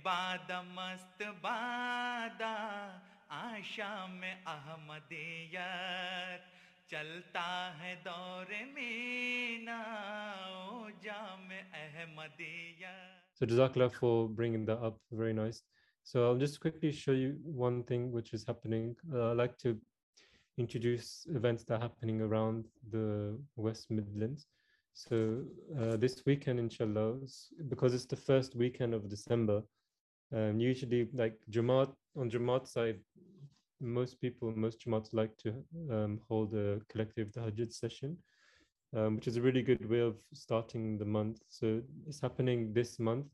बाद मस्त बादा आशा में अहमदियत चलता है दौर मीना ओ जाम Ahmadiyyat. So Jazakallah for bringing that up. Very nice. So I'll just quickly show you one thing which is happening. I'd like to introduce events that are happening around the West Midlands. So this weekend, inshallah, because it's the first weekend of December, usually like Jamaat, on Jamaat side, most Jamaats like to hold a collective tahajjud session, which is a really good way of starting the month. So it's happening this month.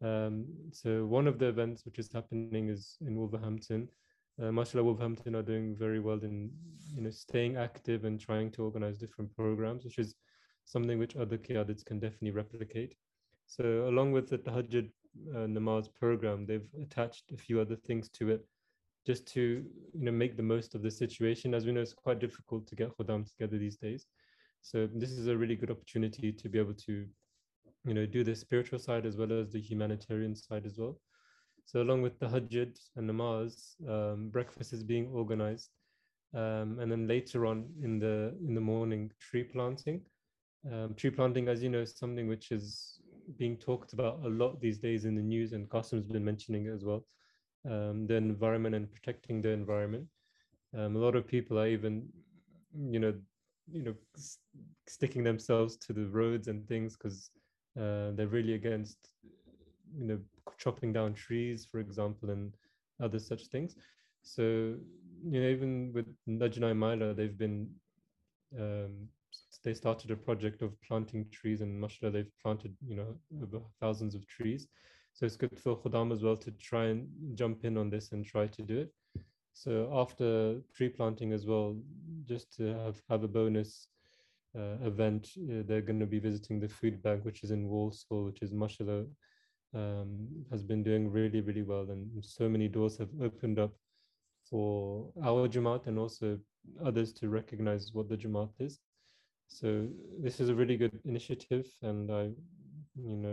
So one of the events which is happening is in Wolverhampton. Mashallah, Wolverhampton are doing very well in staying active and trying to organize different programs, which is something which other qiyadats can definitely replicate. So along with the tahajjud namaz program, they've attached a few other things to it just to make the most of the situation. As we know, it's quite difficult to get Khuddam together these days. So this is a really good opportunity to be able to do the spiritual side as well as the humanitarian side as well. So along with the Hajjud and namaz, breakfast is being organized, and then later on in the morning, tree planting. Tree planting, as you know, is something which is being talked about a lot these days in the news, and Qasim's been mentioning it as well. The environment and protecting the environment. A lot of people are even, you know, sticking themselves to the roads and things because they're really against, chopping down trees, for example, and other such things. So, even with Najna Maila, um, they started a project of planting trees, and mashallah, they've planted, over thousands of trees. So it's good for Khuddam as well to try and jump in on this and try to do it. So after tree planting as well, just to have a bonus event, they're going to be visiting the food bank, which is in Walsall, which is mashallah, has been doing really, really well. And so many doors have opened up for our Jamaat and also others to recognize what the Jamaat is. So this is a really good initiative, and I,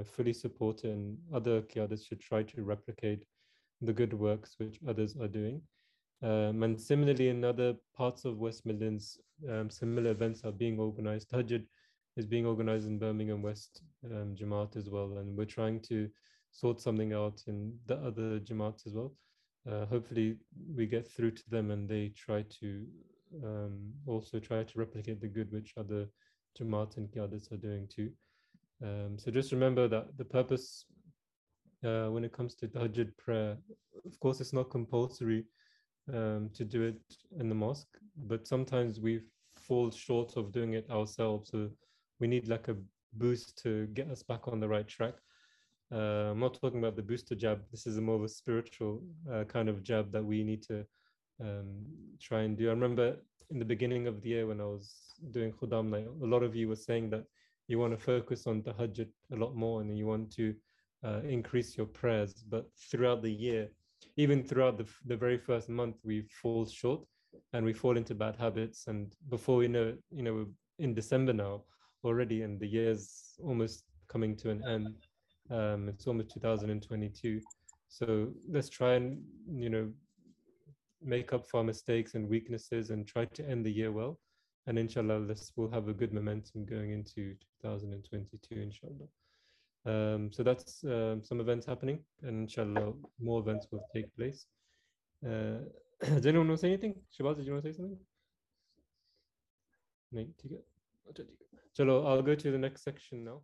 fully support it. And other qiyadas should try to replicate the good works which others are doing. And similarly, in other parts of West Midlands, similar events are being organized. Tahajjud is being organized in Birmingham West Jamaat as well, and we're trying to sort something out in the other Jamaats as well. Hopefully, we get through to them and they try to also try to replicate the good which other Jamaats and Qiyadas are doing too. So just remember that the purpose when it comes to Tahajjud prayer, of course, it's not compulsory to do it in the mosque, but sometimes we fall short of doing it ourselves. So we need like a boost to get us back on the right track. I'm not talking about the booster jab. This is a more of a spiritual kind of jab that we need to try and do. I remember in the beginning of the year when I was doing Khuddam, like a lot of you were saying that you want to focus on tahajjud a lot more and you want to increase your prayers. But throughout the year, even throughout the very first month, we fall short and we fall into bad habits. And before we know it, we're in December now already, and the year's almost coming to an end. It's almost 2022. So let's try and, make up for our mistakes and weaknesses and try to end the year well. And inshallah, this will have a good momentum going into 2022, inshallah. So that's some events happening, and inshallah, more events will take place. Does anyone want to say anything? Shabazz, did you want to say something? No, Chalo, I'll go to the next section now.